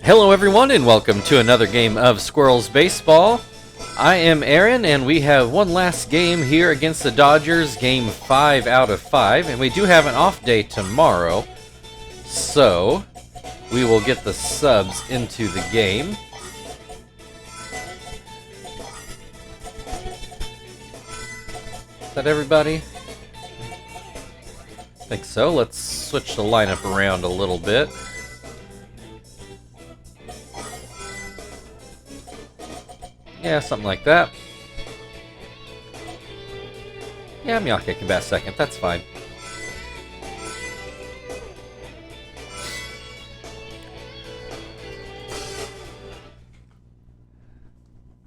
Hello everyone and welcome to another game of Squirrels Baseball. I am Aaron and we have one last game here against the Dodgers, game 5 out of 5, and we do have an off day tomorrow, so we will get the subs into the game. Is that everybody? I think so. Let's switch the lineup around a little bit. Yeah, something like that. Yeah, Miyake can bat second. That's fine.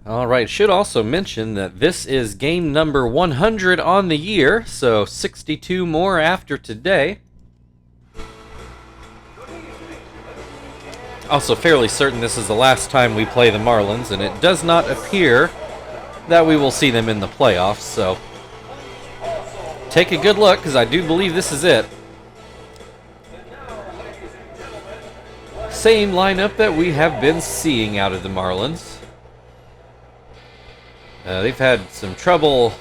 Alright, should also mention that this is game number 100 on the year, so 62 more after today. Also fairly certain this is the last time we play the Marlins, and it does not appear that we will see them in the playoffs, so take a good look, because I do believe this is it. Same lineup that we have been seeing out of the Marlins. They've had some trouble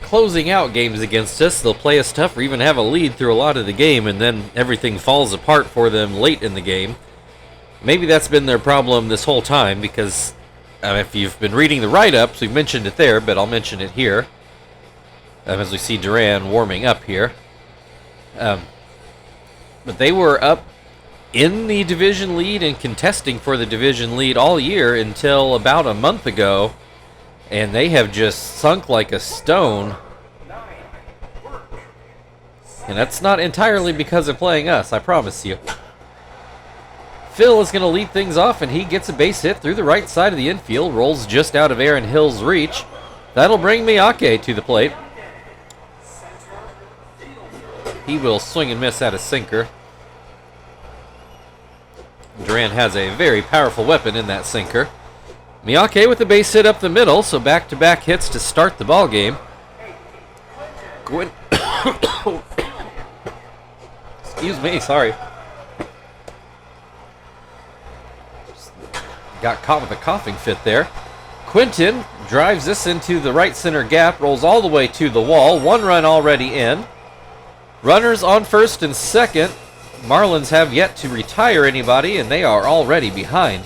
closing out games against us. They'll play us tough or even have a lead through a lot of the game, and then everything falls apart for them late in the game. Maybe that's been their problem this whole time, because if you've been reading the write-ups, we've mentioned it there, but I'll mention it here as we see Duran warming up here. But they were up in the division lead and contesting for the division lead all year until about a month ago, and they have just sunk like a stone. And that's not entirely because of playing us, I promise you. Phil is going to lead things off, and he gets a base hit through the right side of the infield, rolls just out of Aaron Hill's reach. That'll bring Miyake to the plate. He will swing and miss at a sinker. Duran has a very powerful weapon in that sinker. Miyake with the base hit up the middle, so back-to-back hits to start the ball game. Excuse me, sorry. Got caught with a coughing fit there. Quinton drives this into the right center gap, rolls all the way to the wall. One run already in. Runners on first and second. Marlins have yet to retire anybody, and they are already behind.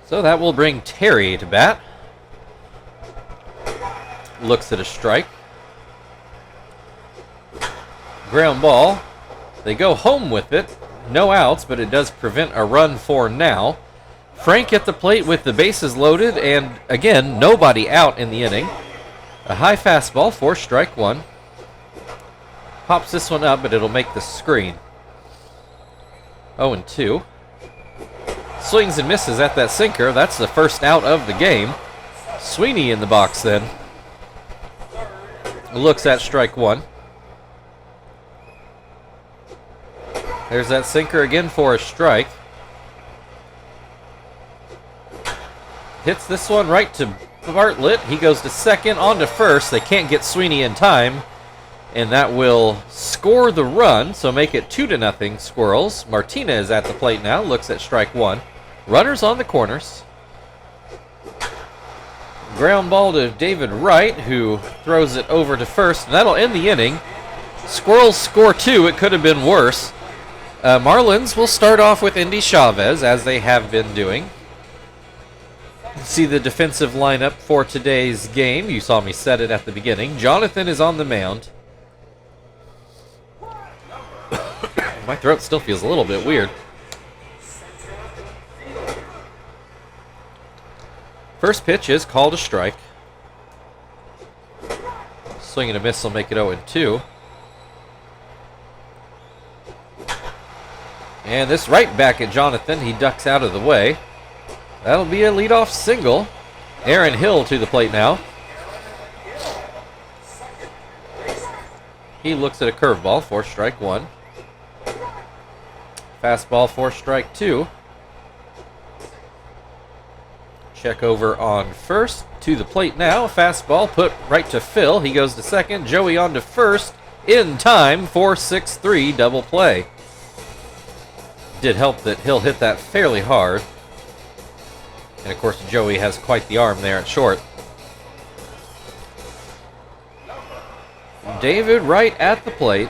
So that will bring Terry to bat. Looks at a strike. Ground ball. They go home with it. No outs, but it does prevent a run for now. Frank at the plate with the bases loaded, and again, nobody out in the inning. A high fastball for strike one. Pops this one up, but it'll make the screen. 0-2. Swings and misses at that sinker. That's the first out of the game. Sweeney in the box then. Looks at strike one. There's that sinker again for a strike. Hits this one right to Bartlett. He goes to second, on to first. They can't get Sweeney in time, and that will score the run, so make it 2-0 Squirrels. Martinez at the plate now, looks at strike one. Runners on the corners. Ground ball to David Wright, who throws it over to first, and that'll end the inning. Squirrels score two. It could have been worse. Marlins will start off with Indy Chavez, as they have been doing. See the defensive lineup for today's game. You saw me set it at the beginning. Jonathan is on the mound. My throat still feels a little bit weird. First pitch is called a strike. Swing and a miss will make it 0-2. And this right back at Jonathan. He ducks out of the way. That'll be a leadoff single. Aaron Hill to the plate now. He looks at a curveball for strike one. Fastball for strike two. Check over on first. to the plate now. Fastball put right to Phil. He goes to second. Joey on to first in time for 6-3 double play. Did help that Hill hit that fairly hard. And of course, Joey has quite the arm there at short. David right at the plate.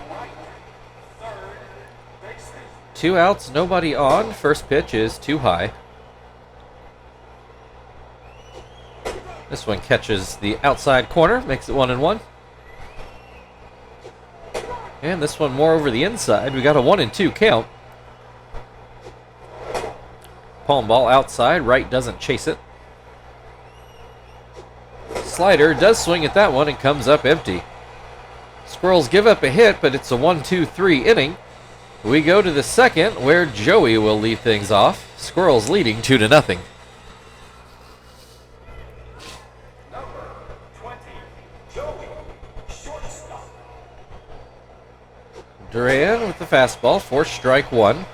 2 outs, nobody on. First pitch is too high. This one catches the outside corner, makes it 1-1. And this one more over the inside. We got a 1-2 count. Palm ball outside, right doesn't chase it. Slider does swing at that one and comes up empty. Squirrels give up a hit, but it's a 1-2-3 inning. We go to the second, where Joey will lead things off. Squirrels leading 2-0. Number 20, Joey, shortstop. Duran with the fastball for strike one.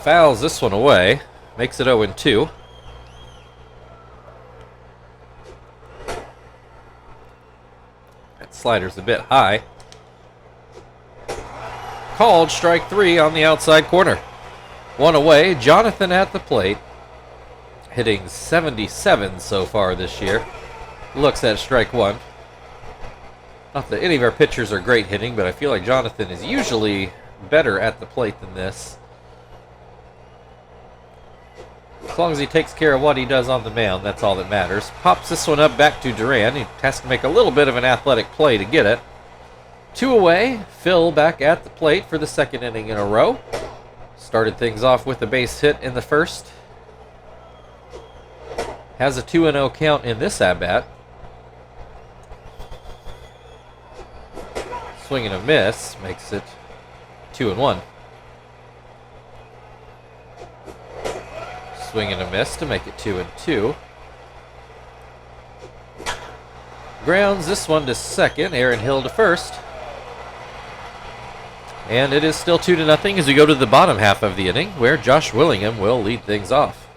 Fouls this one away. Makes it 0-2. That slider's a bit high. Called strike 3 on the outside corner. One away. Jonathan at the plate. Hitting 77 so far this year. Looks at strike 1. Not that any of our pitchers are great hitting, but I feel like Jonathan is usually better at the plate than this. As long as he takes care of what he does on the mound, that's all that matters. Pops this one up back to Duran. He has to make a little bit of an athletic play to get it. 2 away. Phil back at the plate for the second inning in a row. Started things off with a base hit in the first. Has a 2-0 count in this at-bat. Swing and a miss makes it 2-1. Swing and a miss to make it 2-2. Grounds this one to second. Aaron Hill to first. And it is still 2-0 as we go to the bottom half of the inning, where Josh Willingham will lead things off.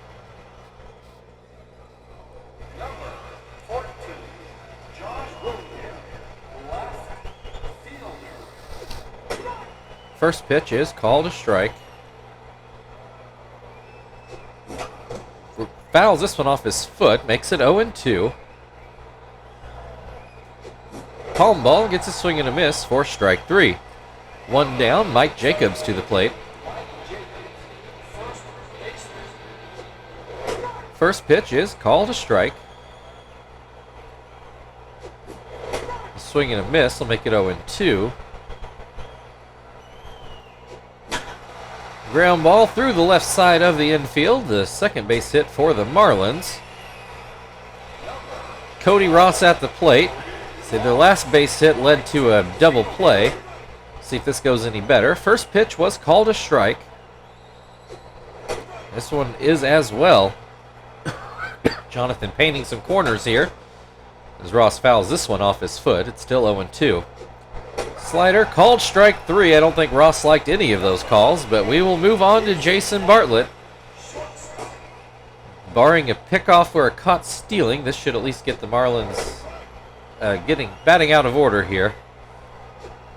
Number 14, Josh Willingham, left fielder. First pitch is called a strike. Fouls this one off his foot, makes it 0-2. Palm ball gets a swing and a miss for strike 3. One down, Mike Jacobs to the plate. First pitch is called a strike. A swing and a miss will make it 0-2. Ground ball through the left side of the infield. The second base hit for the Marlins. Cody Ross at the plate. See, their last base hit led to a double play. See if this goes any better. First pitch was called a strike. This one is as well. Jonathan painting some corners here as Ross fouls this one off his foot. It's still 0-2. Slider called strike 3. I don't think Ross liked any of those calls, but we will move on to Jason Bartlett. Barring a pickoff or a caught stealing, this should at least get the Marlins batting out of order here.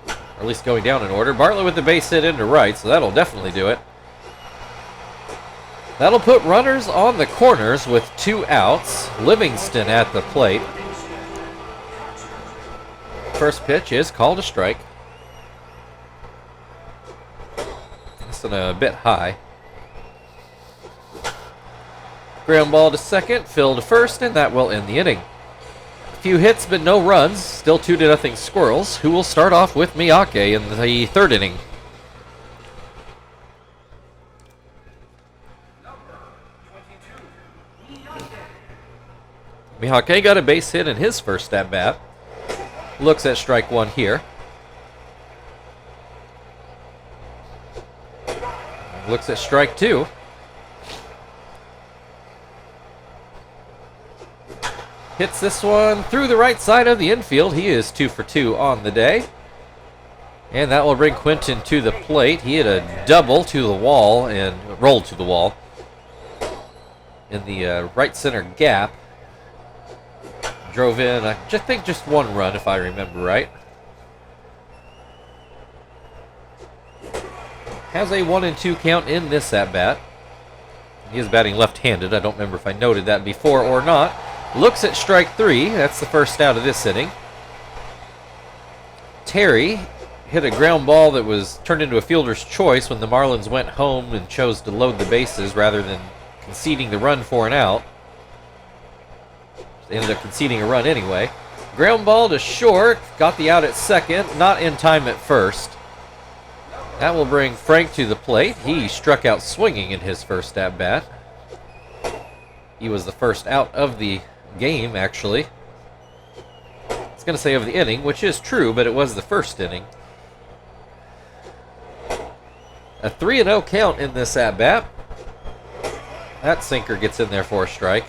Or at least going down in order. Bartlett with the base hit into right, so that'll definitely do it. That'll put runners on the corners with 2 outs. Livingston at the plate. First pitch is called a strike. This one a bit high. Ground ball to second, Phil to first, and that will end the inning. A few hits but no runs. Still 2-0 Squirrels, who will start off with Miyake in the third inning. Miyake got a base hit in his first at-bat. Looks at strike 1 here. Looks at strike 2. Hits this one through the right side of the infield. He is 2 for 2 on the day. And that will bring Quinton to the plate. He hit a double to the wall and rolled to the wall. in the right center gap. Drove in, I think, just one run, if I remember right. Has a 1-2 count in this at-bat. He is batting left-handed. I don't remember if I noted that before or not. Looks at strike 3. That's the first out of this inning. Terry hit a ground ball that was turned into a fielder's choice when the Marlins went home and chose to load the bases rather than conceding the run for an out. They ended up conceding a run anyway. Ground ball to short. Got the out at second. Not in time at first. That will bring Frank to the plate. He struck out swinging in his first at-bat. He was the first out of the game, actually. I was going to say of the inning, which is true, but it was the first inning. A 3-0 count in this at-bat. That sinker gets in there for a strike.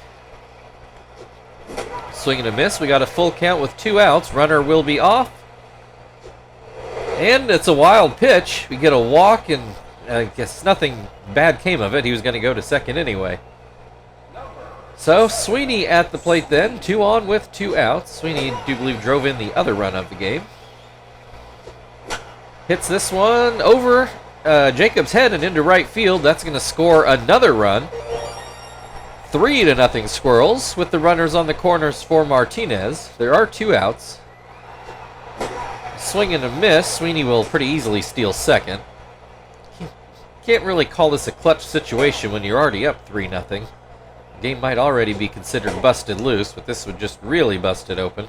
Swing and a miss. We got a full count with 2 outs. Runner will be off. And it's a wild pitch. We get a walk, and I guess nothing bad came of it. He was going to go to second anyway. So Sweeney at the plate then. 2 on with 2 outs. Sweeney, I do believe, drove in the other run of the game. Hits this one over Jacob's head and into right field. That's going to score another run. 3-0 Squirrels with the runners on the corners for Martinez. There are 2 outs. Swing and a miss. Sweeney will pretty easily steal second. Can't really call this a clutch situation when you're already up 3-0. The game might already be considered busted loose, but this would just really bust it open.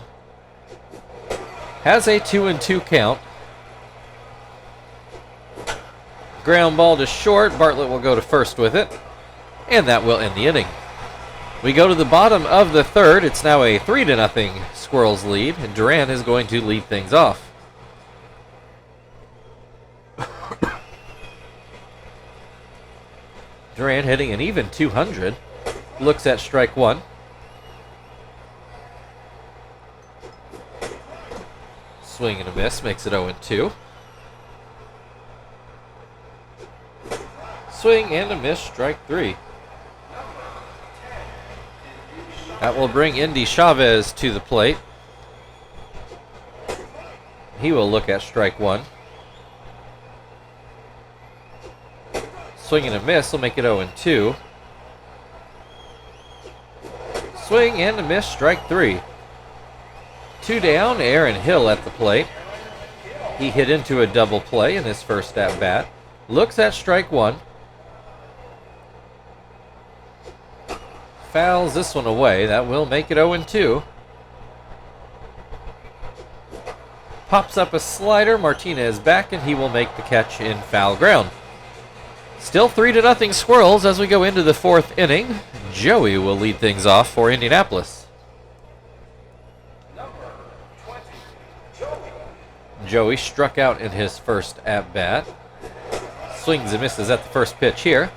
Has a 2-2 count. Ground ball to short. Bartlett will go to first with it. And that will end the inning. We go to the bottom of the third. It's now a 3-0 Squirrels lead, and Duran is going to lead things off. Duran hitting an even 200. Looks at strike 1. Swing and a miss. Makes it 0-2. Swing and a miss. Strike 3. That will bring Indy Chavez to the plate. He will look at strike 1. Swing and a miss will make it 0-2. Swing and a miss, strike 3. 2 down, Aaron Hill at the plate. He hit into a double play in his first at-bat. Looks at strike 1. Fouls this one away. That will make it 0-2. Pops up a slider. Martinez back, and he will make the catch in foul ground. Still 3-0 Squirrels as we go into the 4th inning. Joey will lead things off for Indianapolis. Number 20, Joey struck out in his first at-bat. Swings and misses at the first pitch here.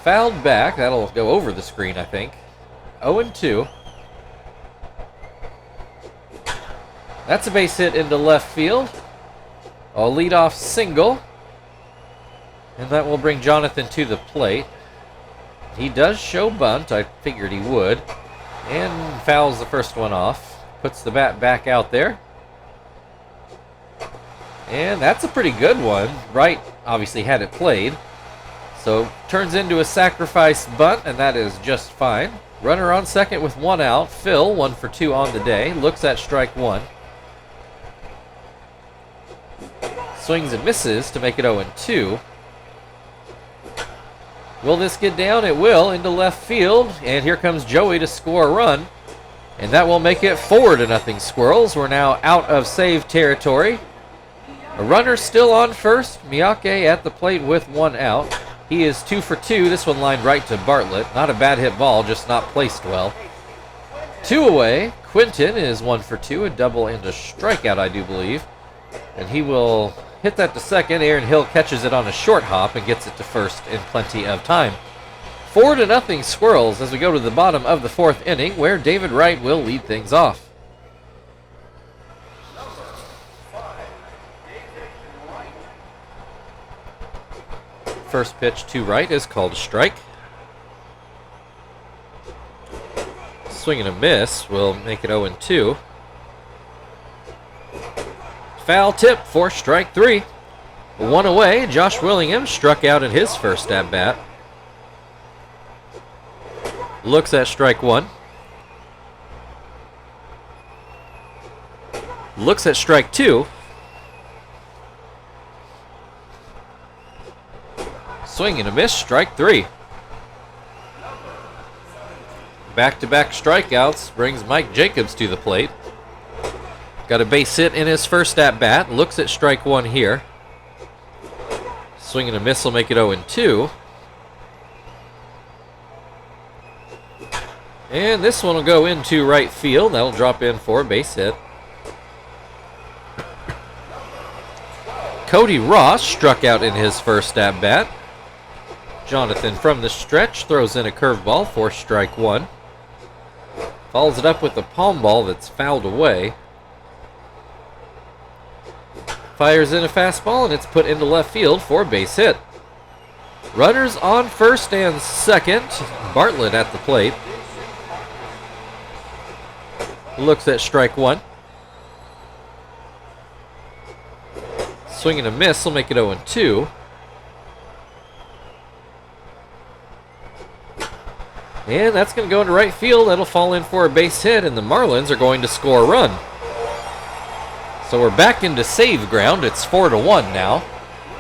Fouled back. That'll go over the screen, I think. 0-2. That's a base hit into left field. A leadoff single. And that will bring Jonathan to the plate. He does show bunt. I figured he would. And fouls the first one off. Puts the bat back out there. And that's a pretty good one. Wright obviously had it played. So turns into a sacrifice bunt, and that is just fine. Runner on second with 1 out. Phil, 1 for 2 on the day. Looks at strike 1. Swings and misses to make it 0-2. Will this get down? It will, into left field. And here comes Joey to score a run. And that will make it 4-0 Squirrels. We're now out of save territory. A runner still on first. Miyake at the plate with 1 out. He is 2 for 2. This one lined right to Bartlett. Not a bad hit ball, just not placed well. 2 away. Quinton is 1 for 2. A double and a strikeout, I do believe. And he will hit that to second. Aaron Hill catches it on a short hop and gets it to first in plenty of time. 4-0 Squirrels as we go to the bottom of the 4th inning, where David Wright will lead things off. First pitch to right is called a strike. Swing and a miss will make it 0-2. Foul tip for strike 3. One away. Josh Willingham struck out in his first at bat. Looks at strike 1. Looks at strike 2. Swing and a miss, strike 3. Back-to-back strikeouts brings Mike Jacobs to the plate. Got a base hit in his first at-bat. Looks at strike 1 here. Swing and a miss will make it 0-2. And this one will go into right field. That'll drop in for a base hit. Cody Ross struck out in his first at-bat. Jonathan from the stretch throws in a curveball for strike 1. Follows it up with a palm ball that's fouled away. Fires in a fastball and it's put into left field for a base hit. Runners on first and second. Bartlett at the plate. Looks at strike 1. Swing and a miss will make it 0-2. And that's going to go into right field. That'll fall in for a base hit, and the Marlins are going to score a run. So we're back into save ground. It's 4-1 now.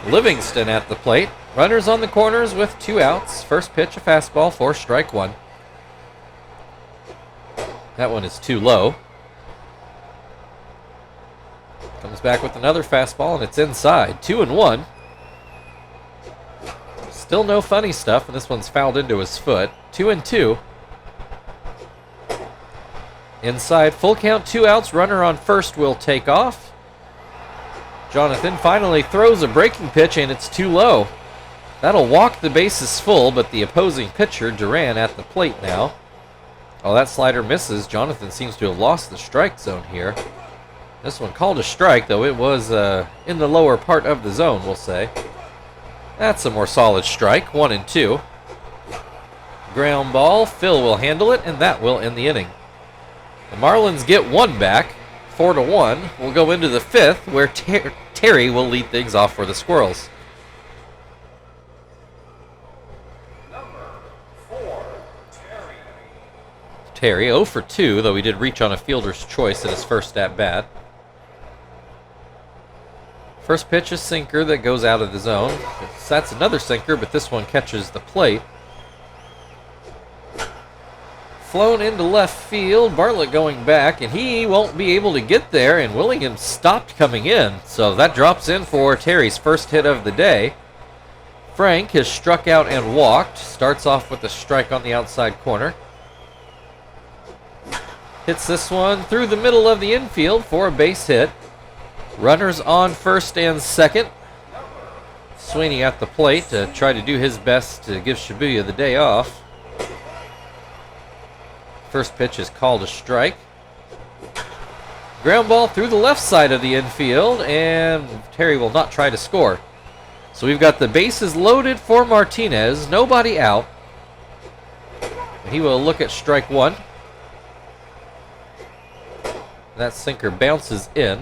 Livingston at the plate. Runners on the corners with 2 outs. First pitch, a fastball for strike 1. That one is too low. Comes back with another fastball, and it's inside. 2-1. Still no funny stuff, and this one's fouled into his foot. 2-2. Inside, full count, 2 outs. Runner on first will take off. Jonathan finally throws a breaking pitch, and it's too low. That'll walk the bases full, but the opposing pitcher, Duran, at the plate now. Oh, that slider misses. Jonathan seems to have lost the strike zone here. This one called a strike, though it was in the lower part of the zone, we'll say. That's a more solid strike, 1-2. Ground ball, Phil will handle it, and that will end the inning. The Marlins get 1 back, 4-1. We'll go into the 5th, where Terry will lead things off for the Squirrels. Number 4, Terry 0 for 2, though he did reach on a fielder's choice in his first at-bat. First pitch, a sinker that goes out of the zone. That's another sinker, but this one catches the plate. Flown into left field. Bartlett going back, and he won't be able to get there, and Willingham stopped coming in. So that drops in for Terry's first hit of the day. Frank has struck out and walked. Starts off with a strike on the outside corner. Hits this one through the middle of the infield for a base hit. Runners on first and second. Sweeney at the plate to try to do his best to give Shibuya the day off. First pitch is called a strike. Ground ball through the left side of the infield, and Terry will not try to score. So we've got the bases loaded for Martinez, nobody out. He will look at strike 1. That sinker bounces in.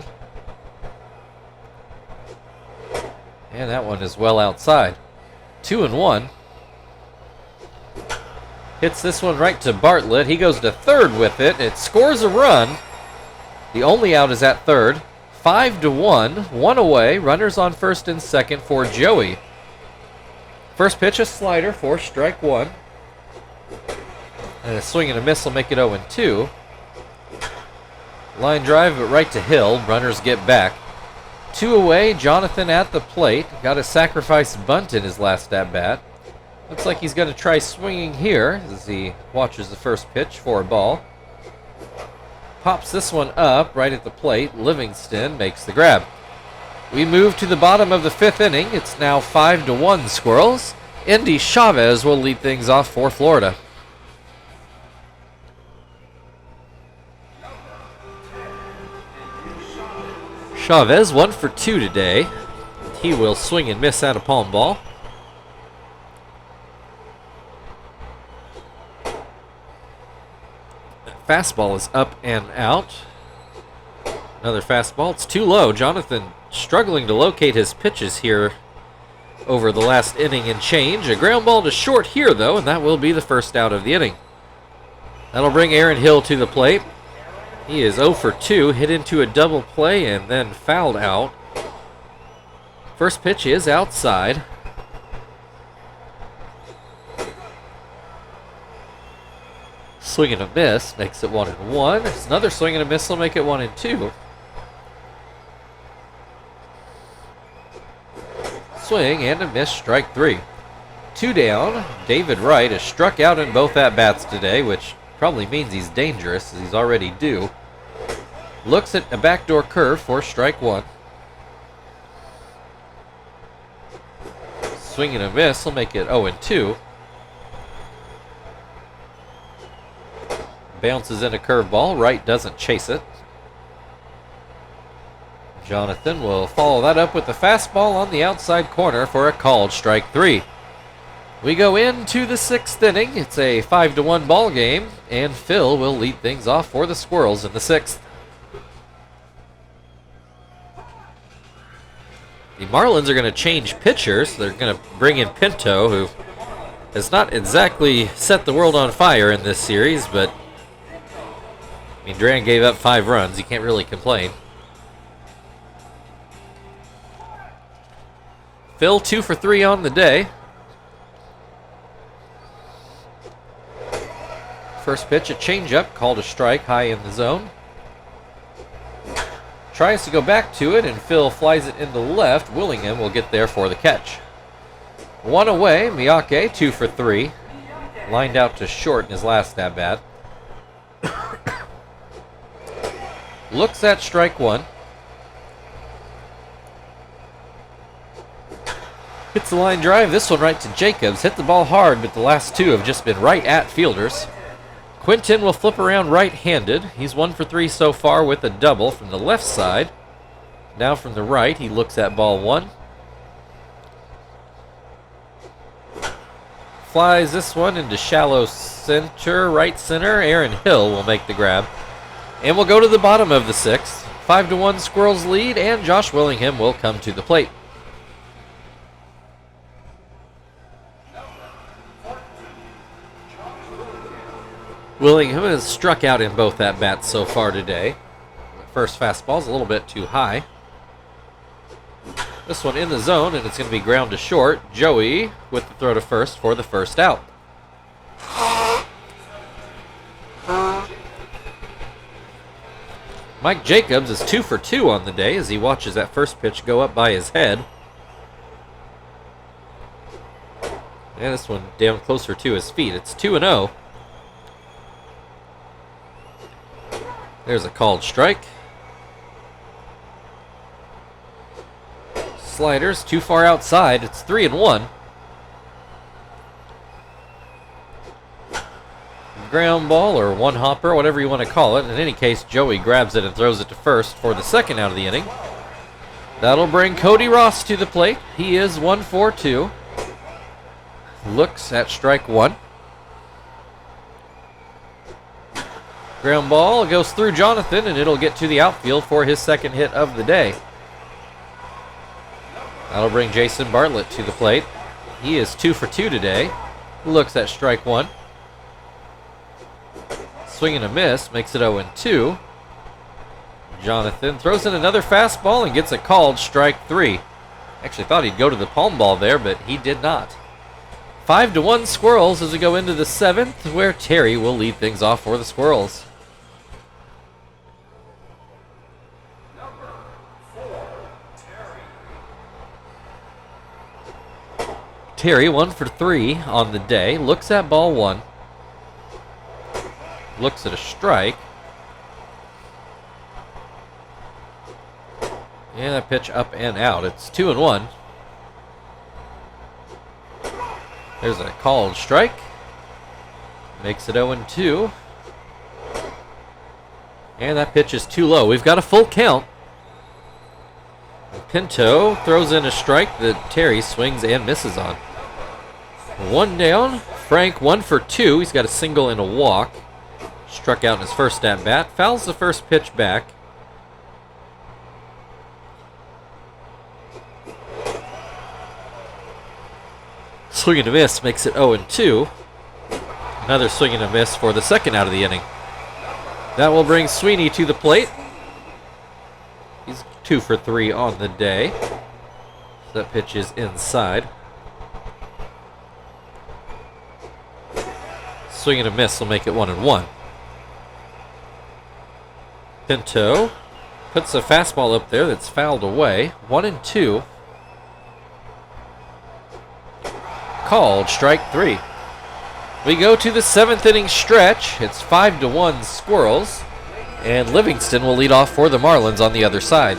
And that one is well outside. 2-1. Hits this one right to Bartlett. He goes to third with it. It scores a run. The only out is at third. 5-1. 1 away. Runners on first and second for Joey. First pitch, a slider for strike 1. And a swing and a miss will make it 0-2. Line drive, but right to Hill. Runners get back. 2 away, Jonathan at the plate. Got a sacrifice bunt in his last at-bat. Looks like he's going to try swinging here as he watches the first pitch for a ball. Pops this one up right at the plate. Livingston makes the grab. We move to the bottom of the 5th inning. It's now 5-1 Squirrels. Indy Chavez will lead things off for Florida. Chavez 1 for 2 today. He will swing and miss at a palm ball. Fastball is up and out. Another fastball. It's too low. Jonathan struggling to locate his pitches here over the last inning and change. A ground ball to short here, though, and that will be the first out of the inning. That'll bring Aaron Hill to the plate. He is 0 for 2, hit into a double play and then fouled out. First pitch is outside. Swing and a miss makes it 1-1. It's another swing and a miss will make it 1-2. Swing and a miss, strike 3. 2 down. David Wright has struck out in both at-bats today, which probably means he's dangerous, as he's already due. Looks at a backdoor curve for strike 1. Swing and a miss will make it 0-2. Bounces in a curveball. Wright doesn't chase it. Jonathan will follow that up with the fastball on the outside corner for a called strike 3. We go into the 6th inning. It's a 5-1 ball game, and Phil will lead things off for the Squirrels in the 6th. The Marlins are going to change pitchers. They're going to bring in Pinto, who has not exactly set the world on fire in this series, but I mean, Duran gave up 5 runs. You can't really complain. Phil 2 for 3 on the day. First pitch, a changeup, called a strike high in the zone. Tries to go back to it, and Phil flies it into left. Willingham will get there for the catch. 1 away, Miyake 2 for 3. Lined out to short in his last at-bat. Looks at strike 1. Hits the line drive, this one right to Jacobs. Hit the ball hard, but the last 2 have just been right at fielders. Quinton will flip around right-handed. He's 1 for 3 so far with a double from the left side. Now from the right, he looks at ball 1. Flies this one into shallow center, right center. Aaron Hill will make the grab. And we'll go to the bottom of the 6th. 5-1 Squirrels lead, and Josh Willingham will come to the plate. Willingham has struck out in both at-bats so far today. First fastball's a little bit too high. This one in the zone, and it's going to be ground to short. Joey with the throw to first for the first out. Mike Jacobs is 2 for 2 on the day as he watches that first pitch go up by his head. And this one down closer to his feet. It's 2-0. There's a called strike. Sliders too far outside. It's 3-1. Ground ball or one hopper, whatever you want to call it. In any case, Joey grabs it and throws it to first for the second out of the inning. That'll bring Cody Ross to the plate. He is 1 for 2. Looks at strike 1. Ground ball goes through Jonathan, and it'll get to the outfield for his second hit of the day. That'll bring Jason Bartlett to the plate. He is 2 for 2 today. Looks at strike 1. Swing and a miss makes it 0-2. Jonathan throws in another fastball and gets a called strike 3. Actually thought he'd go to the palm ball there, but he did not. 5-1 Squirrels as we go into the 7th, where Terry will lead things off for the Squirrels. Terry 1 for 3 on the day. Looks at ball 1. Looks at a strike. And that pitch up and out. It's 2-1. There's a called strike. Makes it 0-2. And that pitch is too low. We've got a full count. Pinto throws in a strike that Terry swings and misses on. 1 down. Frank 1 for 2. He's got a single and a walk. Struck out in his first at bat. Fouls the first pitch back. Swing and a miss makes it 0-2. Another swing and a miss for the second out of the inning. That will bring Sweeney to the plate. He's 2 for 3 on the day. That pitch is inside. Swing and a miss will make it 1-1. Pinto puts a fastball up there that's fouled away. 1-2. Called strike 3. We go to the 7th inning stretch. It's 5-1 Squirrels. And Livingston will lead off for the Marlins on the other side.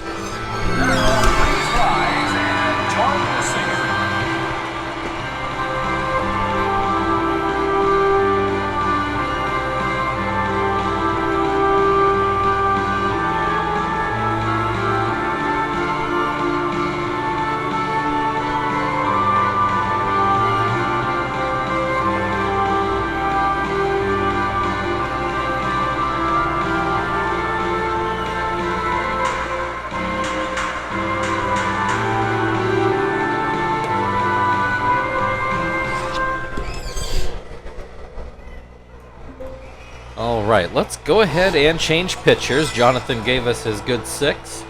All right, let's go ahead and change pitchers. Jonathan gave us his good 6.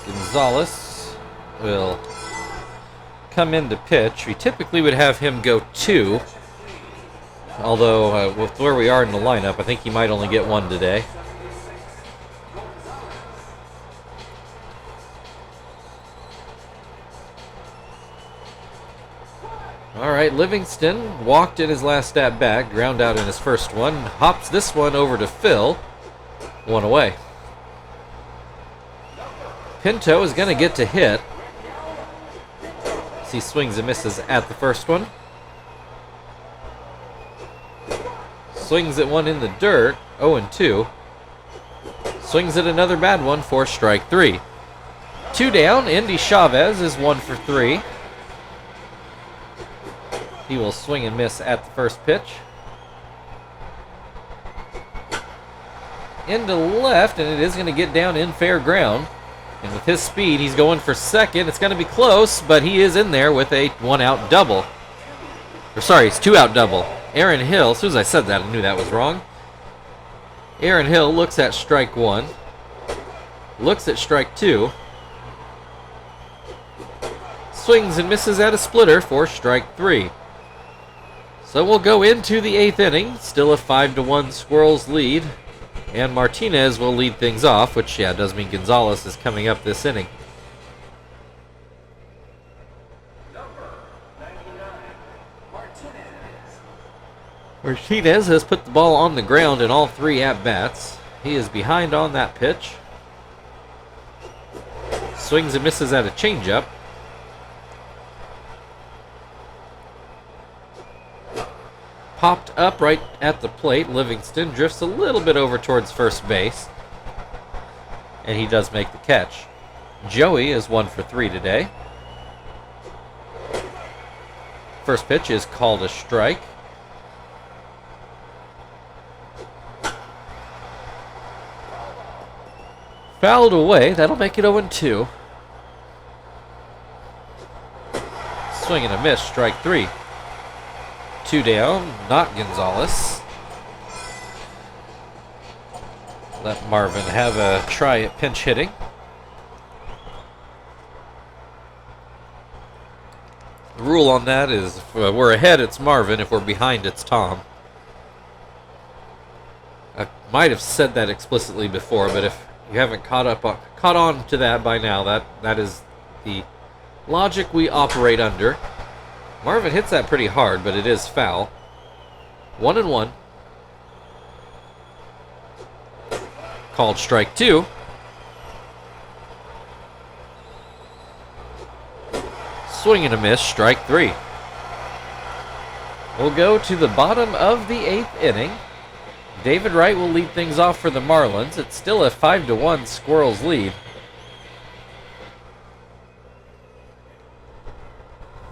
Gonzalez will come in to pitch. We typically would have him go 2. Although, with where we are in the lineup, I think he might only get 1 today. All right, Livingston walked in his last at-bat, ground out in his first one, hops this one over to Phil, 1 away. Pinto is going to get to hit. He swings and misses at the first one. Swings at one in the dirt, 0-2. Swings at another bad one for strike 3. 2 down, Indy Chavez is 1 for 3. He will swing and miss at the first pitch. Into left, and it is going to get down in fair ground. And with his speed, he's going for second. It's going to be close, but he is in there with a 1-out double. Or sorry, it's 2-out double. Aaron Hill, as soon as I said that, I knew that was wrong. Aaron Hill looks at strike 1. Looks at strike 2. Swings and misses at a splitter for strike 3. So we'll go into the 8th inning. Still a 5-1 Squirrels lead. And Martinez will lead things off, which, yeah, does mean Gonzalez is coming up this inning. Number 99, Martinez has put the ball on the ground in all 3 at-bats. He is behind on that pitch. Swings and misses at a changeup. Popped up right at the plate. Livingston drifts a little bit over towards first base. And he does make the catch. Joey is 1 for 3 today. First pitch is called a strike. Fouled away. That'll make it 0-2. Swing and a miss. Strike 3. 2 down, not Gonzalez. Let Marvin have a try at pinch hitting. The rule on that is if we're ahead, it's Marvin. If we're behind, it's Tom. I might have said that explicitly before, but if you haven't caught on to that by now, that is the logic we operate under. Marvin hits that pretty hard, but it is foul. 1-1. Called strike 2. Swing and a miss, strike 3. We'll go to the bottom of the 8th inning. David Wright will lead things off for the Marlins. It's still a 5-1 Squirrels lead.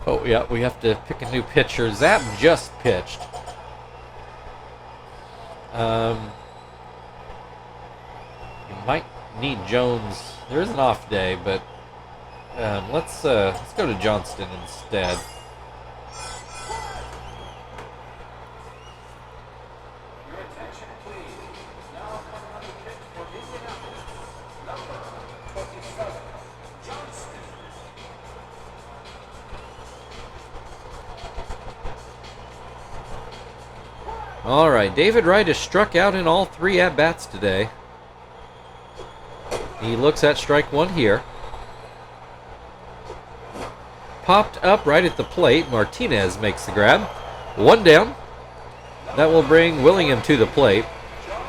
Oh, yeah, we have to pick a new pitcher. Zapp just pitched. You might need Jones. There is an off day, but let's go to Johnston instead. Your attention, please. Now coming on the pitch for Indianapolis, number 27, Johnston. All right, David Wright has struck out in all 3 at-bats today. He looks at strike 1 here. Popped up right at the plate. Martinez makes the grab. 1 down. That will bring Willingham to the plate.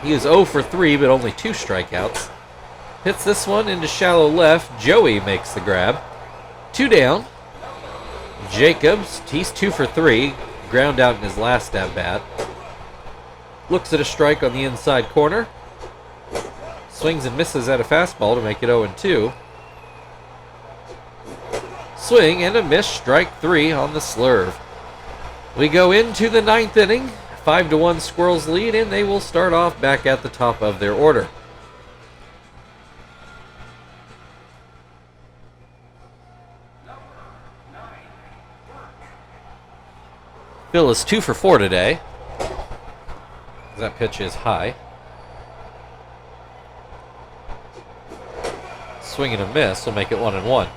He is 0 for 3, but only 2 strikeouts. Hits this one into shallow left. Joey makes the grab. 2 down. Jacobs, he's 2 for 3. Ground out in his last at-bat. Looks at a strike on the inside corner. Swings and misses at a fastball to make it 0-2. Swing and a miss, strike 3 on the slurve. We go into the 9th inning. 5-1 Squirrels lead, and they will start off back at the top of their order. Phil is 2 for 4 today. That pitch is high. Swing and a miss will make it 1-1.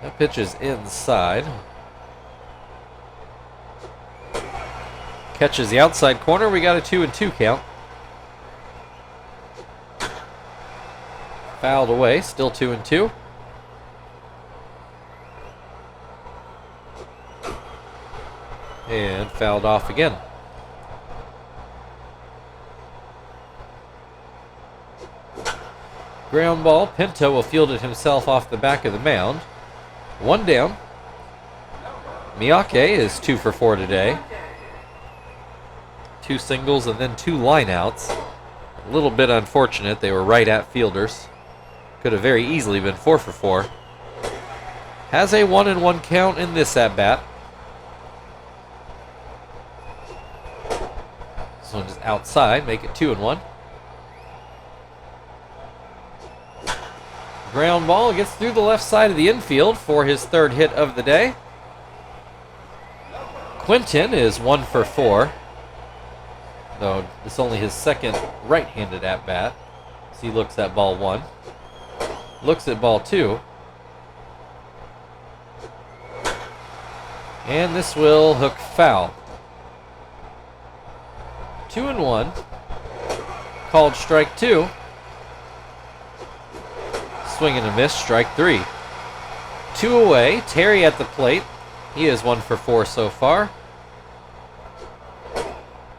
That pitch is inside. Catches the outside corner. We got a 2-2 count. Fouled away. Still 2-2. And fouled off again. Ground ball. Pinto will field it himself off the back of the mound. 1 down. Miyake is 2 for 4 today. 2 singles and then 2 lineouts. A little bit unfortunate. They were right at fielders. Could have very easily been 4 for 4. Has a 1-1 count in this at-bat. This one is outside. Make it 2-1. Ground ball gets through the left side of the infield for his 3rd hit of the day. Quinton is 1 for 4. Though it's only his 2nd right-handed at-bat. So he looks at ball 1. Looks at ball 2. And this will hook foul. 2-1. Called strike 2. Swing and a miss, strike 3. 2 away. Terry at the plate. He is 1 for 4 so far.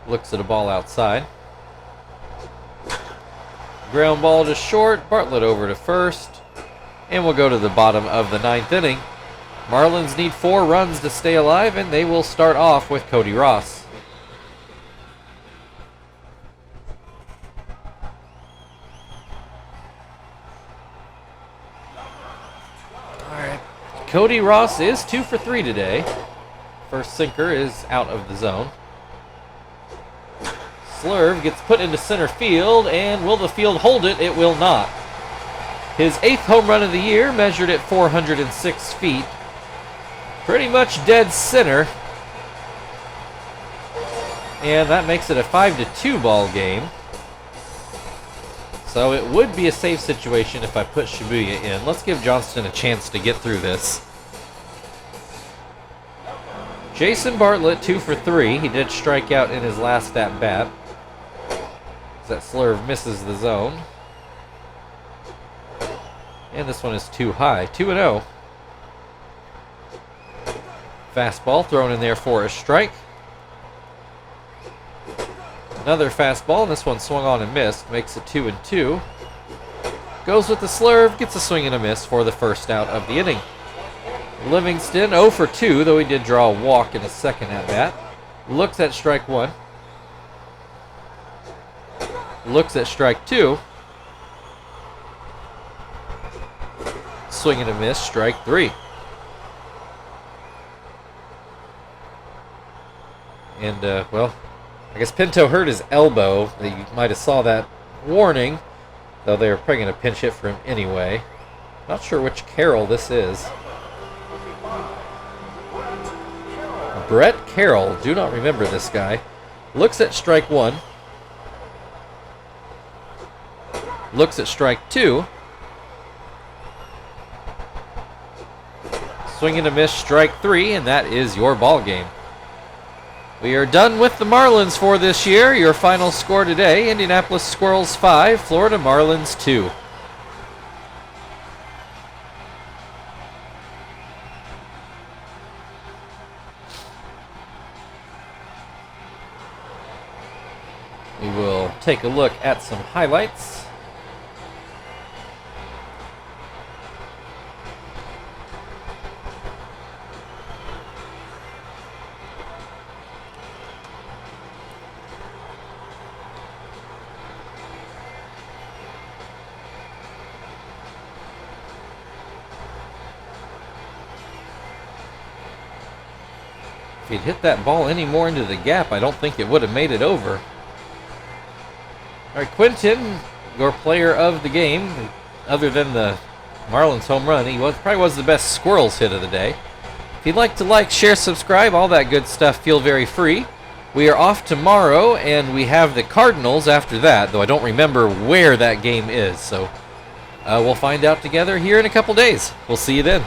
Looks at a ball outside. Ground ball to short. Bartlett over to first. And we'll go to the bottom of the 9th inning. Marlins need 4 runs to stay alive, and they will start off with Cody Ross. Cody Ross is 2 for 3 today. First sinker is out of the zone. Slurve gets put into center field, and will the field hold it? It will not. His 8th home run of the year, measured at 406 feet. Pretty much dead center. And that makes it a 5-2 ball game. So it would be a safe situation if I put Shibuya in. Let's give Johnston a chance to get through this. Jason Bartlett, 2 for 3. He did strike out in his last at-bat. That slurve misses the zone. And this one is too high. 2-0. Fastball thrown in there for a strike. Another fastball, and this one swung on and missed. Makes it 2-2. Goes with the slurve, gets a swing and a miss for the first out of the inning. Livingston 0 for 2, though he did draw a walk in his 2nd at-bat. Looks at strike 1. Looks at strike 2. Swing and a miss, strike 3. And, well, I guess Pinto hurt his elbow. You might have saw that warning, though they were probably going to pinch hit for him anyway. Not sure which Carroll this is. Brett Carroll. Do not remember this guy. Looks at strike one. Looks at strike two. Swing and a miss, strike three, and that is your ball game. We are done with the Marlins for this year. Your final score today, Indianapolis Squirrels 5, Florida Marlins 2. We will take a look at some highlights. If he'd hit that ball any more into the gap, I don't think it would have made it over. All right, Quinton, your player of the game, other than the Marlins home run, he probably was the best Squirrels hit of the day. If you'd like to like, share, subscribe, all that good stuff, feel very free. We are off tomorrow, and we have the Cardinals after that, though I don't remember where that game is. So we'll find out together here in a couple days. We'll see you then.